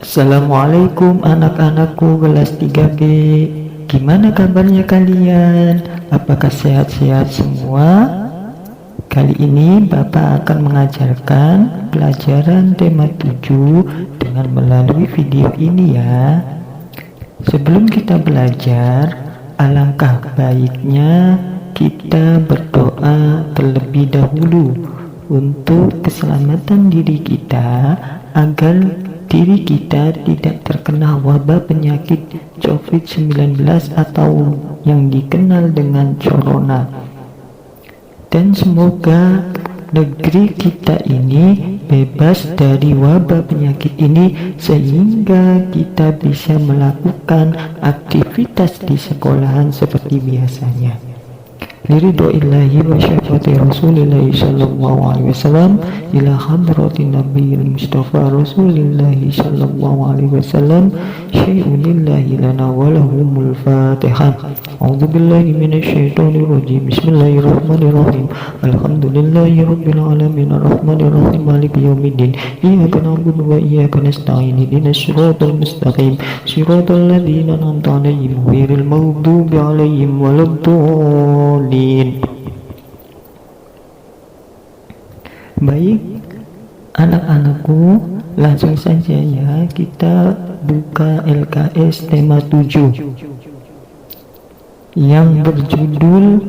Assalamualaikum anak-anakku kelas 3B. Gimana kabarnya kalian? Apakah sehat-sehat semua? Kali ini Bapak akan mengajarkan pelajaran tema 7 dengan melalui video ini ya. Sebelum kita belajar, alangkah baiknya kita berdoa terlebih dahulu untuk keselamatan diri kita agar diri kita tidak terkena wabah penyakit COVID-19 atau yang dikenal dengan corona. Dan semoga negeri kita ini bebas dari wabah penyakit ini sehingga kita bisa melakukan aktivitas di sekolahan seperti biasanya. Liridhoillahi wa syafati Rasulillahi sallallahu alaihi wasallam ila hadratin nabiyil mustafa Rasulillahi sallallahu alaihi wasallam syai'un lillahi lana wa lahumul fatihah. A'udzu billahi minasyaitonir rajim. Bismillahirrahmanirrahim. Alhamdulillahi rabbil alamin arrahmanir rahim maliki yaumiddin. Iyyaka na'budu wa iyyaka nasta'in ihdinas siratal mustaqim siratal ladzina an'amta 'alaihim ghairil maghdubi 'alaihim waladdallin. Baik anak-anakku, langsung saja ya kita buka LKS tema 7 yang berjudul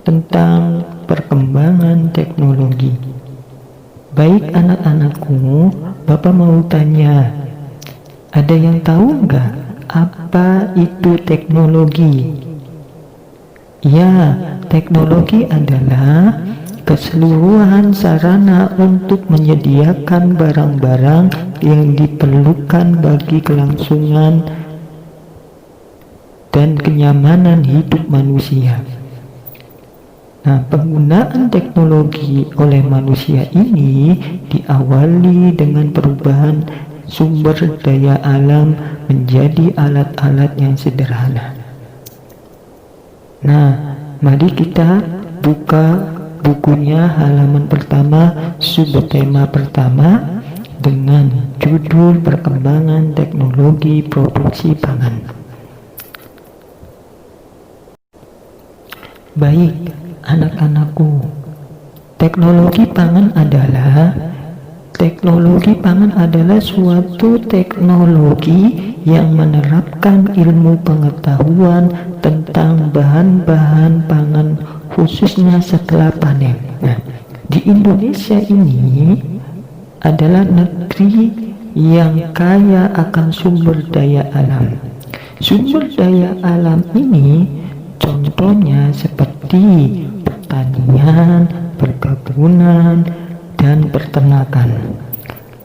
tentang perkembangan teknologi. Baik anak-anakku, Bapak mau tanya, ada yang tahu nggak apa itu teknologi? Ya, teknologi adalah keseluruhan sarana untuk menyediakan barang-barang yang diperlukan bagi kelangsungan dan kenyamanan hidup manusia. Nah, penggunaan teknologi oleh manusia ini diawali dengan perubahan sumber daya alam menjadi alat-alat yang sederhana. Nah, mari kita buka bukunya halaman pertama, subtema pertama dengan judul perkembangan teknologi produksi pangan. Baik, anak-anakku, teknologi pangan adalah suatu teknologi yang menerapkan ilmu pengetahuan tentang bahan-bahan pangan khususnya setelah panen. Nah, di Indonesia ini adalah negeri yang kaya akan sumber daya alam. Sumber daya alam ini contohnya seperti pertanian, perkebunan, dan peternakan.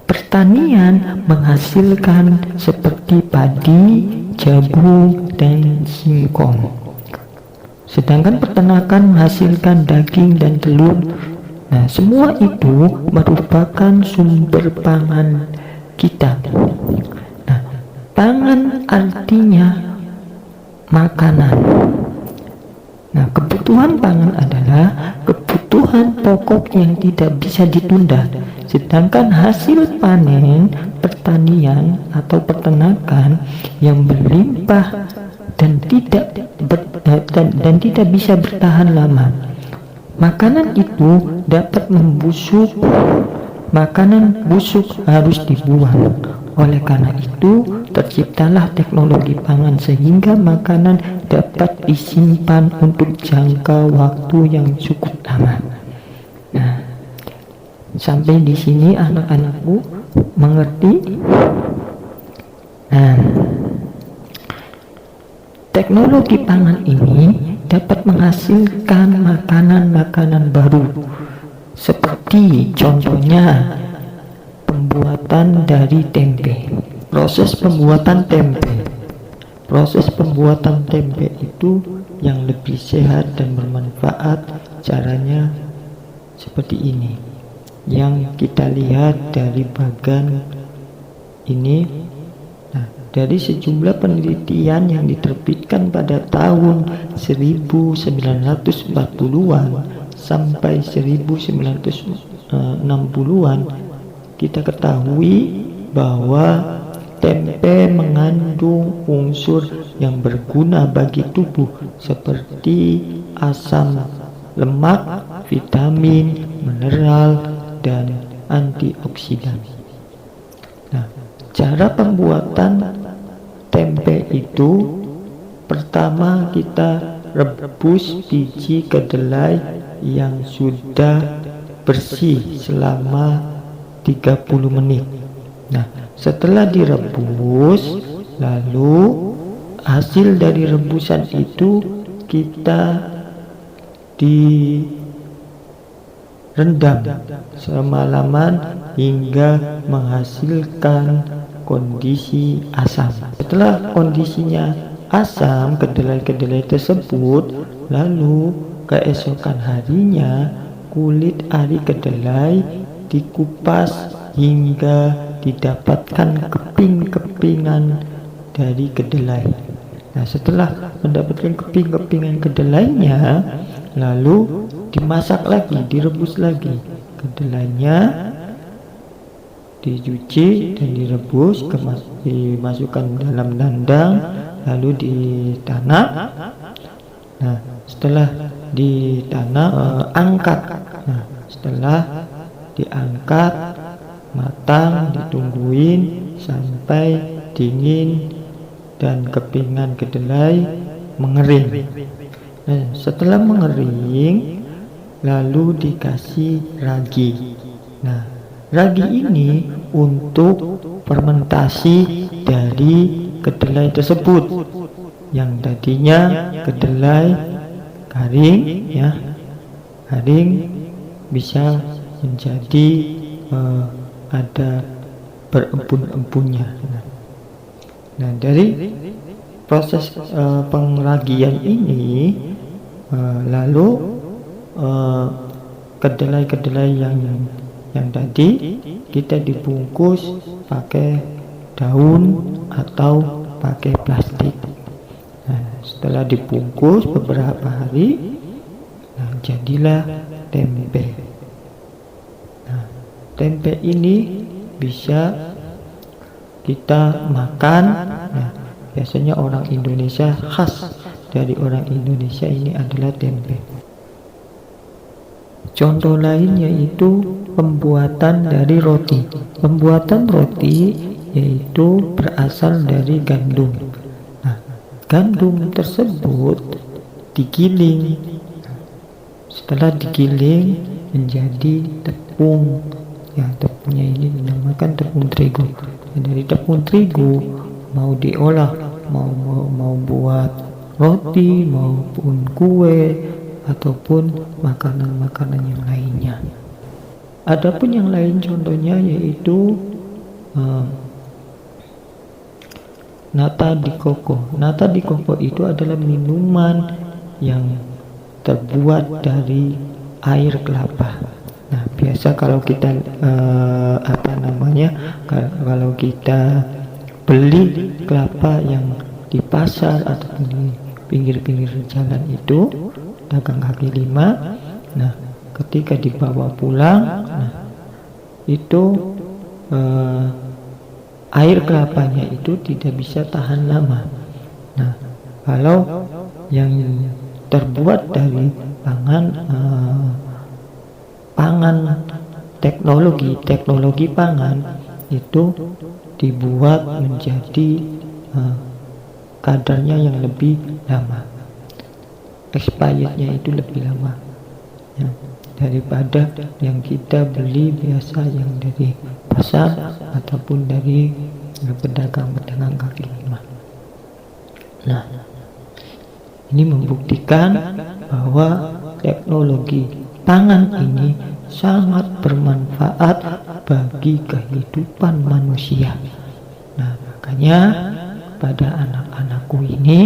Pertanian menghasilkan seperti padi, jagung, dan singkong. Sedangkan peternakan menghasilkan daging dan telur. Nah, semua itu merupakan sumber pangan kita. Nah, pangan artinya makanan. Nah, kebutuhan pangan adalah kebutuhan pokok yang tidak bisa ditunda. Sedangkan hasil panen pertanian atau peternakan yang berlimpah dan tidak bisa bertahan lama. Makanan itu dapat membusuk. Makanan busuk harus dibuang. Oleh karena itu, terciptalah teknologi pangan sehingga makanan dapat disimpan untuk jangka waktu yang cukup lama. Nah, sampai di sini anak-anakku mengerti? Nah, teknologi pangan ini dapat menghasilkan makanan-makanan baru, seperti contohnya pembuatan dari tempe. Proses pembuatan tempe itu yang lebih sehat dan bermanfaat. Caranya seperti ini yang kita lihat dari bagan ini. Nah, dari sejumlah penelitian yang diterbitkan pada tahun 1940-an sampai 1960-an, kita ketahui bahwa tempe mengandung unsur yang berguna bagi tubuh seperti asam lemak, vitamin, mineral, dan antioksidan. Nah, cara pembuatan tempe itu, pertama kita rebus biji kedelai yang sudah bersih selama 30 menit. Nah, setelah direbus, lalu hasil dari rebusan itu kita direndam semalaman hingga menghasilkan kondisi asam. Setelah kondisinya asam kedelai-kedelai tersebut, lalu keesokan harinya kulit ari kedelai dikupas hingga didapatkan keping-kepingan dari kedelai. Nah, setelah mendapatkan keping-kepingan kedelainya, lalu dimasak lagi, direbus lagi. Kedelainya dicuci dan direbus, dimasukkan dalam dandang, lalu ditanam. Nah, setelah ditanam, angkat. Nah, setelah diangkat, matang, ditungguin sampai dingin dan kepingan kedelai mengering. Nah, setelah mengering, lalu dikasih ragi. Nah, ragi ini untuk fermentasi dari kedelai tersebut, yang tadinya kedelai garing, ya, garing bisa menjadi ada berembun-embunnya. Nah, dari proses pengragian ini, lalu kedelai-kedelai yang tadi kita dibungkus pakai daun atau pakai plastik. Nah, setelah dibungkus beberapa hari, nah, jadilah tempe. Nah, tempe ini bisa kita makan. Nah, biasanya orang Indonesia, khas dari orang Indonesia ini adalah tempe. Contoh lain yaitu pembuatan dari roti. Pembuatan roti yaitu berasal dari gandum. Nah, gandum tersebut digiling. Setelah digiling menjadi tepung. Ya, tepungnya ini dinamakan tepung terigu. Dari tepung terigu mau diolah, mau buat roti maupun kue ataupun makanan-makanan yang lainnya. Adapun yang lain contohnya yaitu nata de coco. Nata de coco itu adalah minuman yang terbuat dari air kelapa. Nah, biasa kalau kita kalau kita beli kelapa yang di pasar ataupun di pinggir-pinggir jalan itu, dagang kaki lima, nah, ketika dibawa pulang, nah, itu air kelapanya itu tidak bisa tahan lama. Nah, kalau yang terbuat dari teknologi pangan itu dibuat menjadi kadarnya yang lebih lama, expirednya itu lebih lama, ya, daripada yang kita beli biasa yang dari pasar ataupun dari pedagang-pedagang kaki lima. Nah, ini membuktikan bahwa teknologi pangan ini sangat bermanfaat bagi kehidupan manusia. Nah, makanya pada anak-anakku ini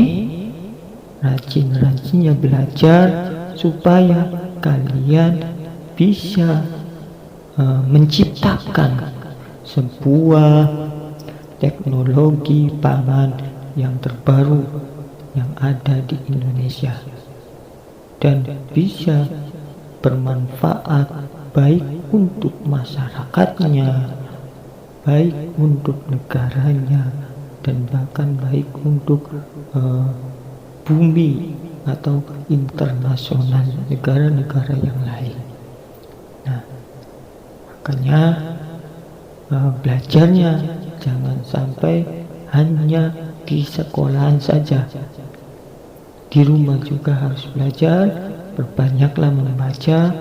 rajin-rajinnya belajar supaya kalian bisa menciptakan sebuah teknologi pangan yang terbaru yang ada di Indonesia dan bisa bermanfaat baik untuk masyarakatnya, baik untuk negaranya dan bahkan baik untuk bumi atau internasional negara-negara yang lain. Nah, makanya belajarnya jangan sampai hanya di sekolahan saja. Di rumah juga harus belajar, berbanyaklah membaca,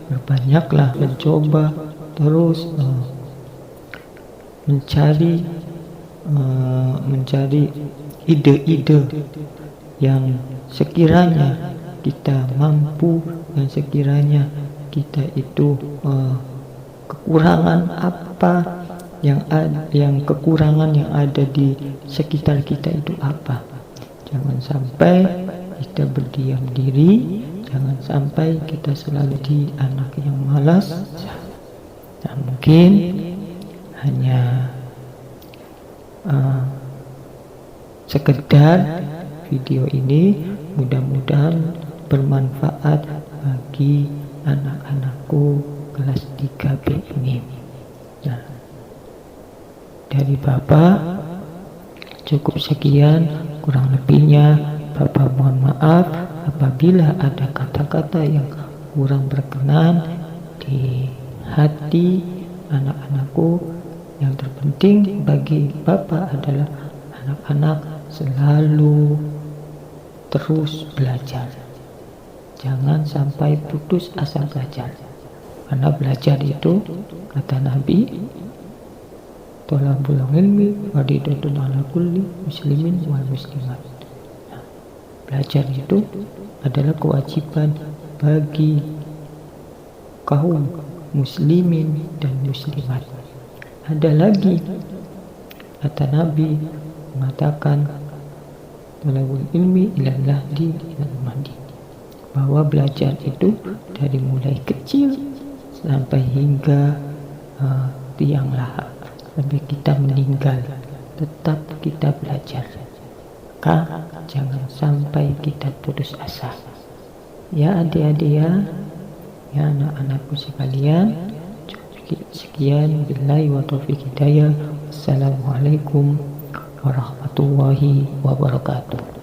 berbanyaklah mencoba, terus mencari ide-ide yang sekiranya kita mampu dan sekiranya kita itu kekurangan apa yang kekurangan yang ada di sekitar kita itu apa. Jangan sampai kita berdiam diri, jangan sampai kita selalu di anak yang malas. Nah, mungkin hanya sekedar video ini mudah-mudahan bermanfaat bagi anak-anakku kelas 3B ini. Nah, dari Bapak cukup sekian, kurang lebihnya Bapak mohon maaf apabila ada kata-kata yang kurang berkenan di hati anak-anakku. Yang terpenting bagi Bapak adalah anak-anak selalu terus belajar. Jangan sampai putus asa belajar. Karena belajar itu, kata Nabi, thalabul ilmi fardhatun 'ala kulli muslimin wal muslimat. Nah, belajar itu adalah kewajiban bagi kaum muslimin dan muslimat. Ada lagi kata Nabi mengatakan thalabul ilmi ilal lahdi ilal mandi, bahwa belajar itu dari mulai kecil sampai hingga tiang lahat, sampai kita meninggal tetap kita belajar. Maka jangan sampai kita putus asa. Ya adik-adik ya anak-anakku sekalian, sekian, billahi wa taufiq hidayah. Assalamualaikum warahmatullahi wabarakatuh.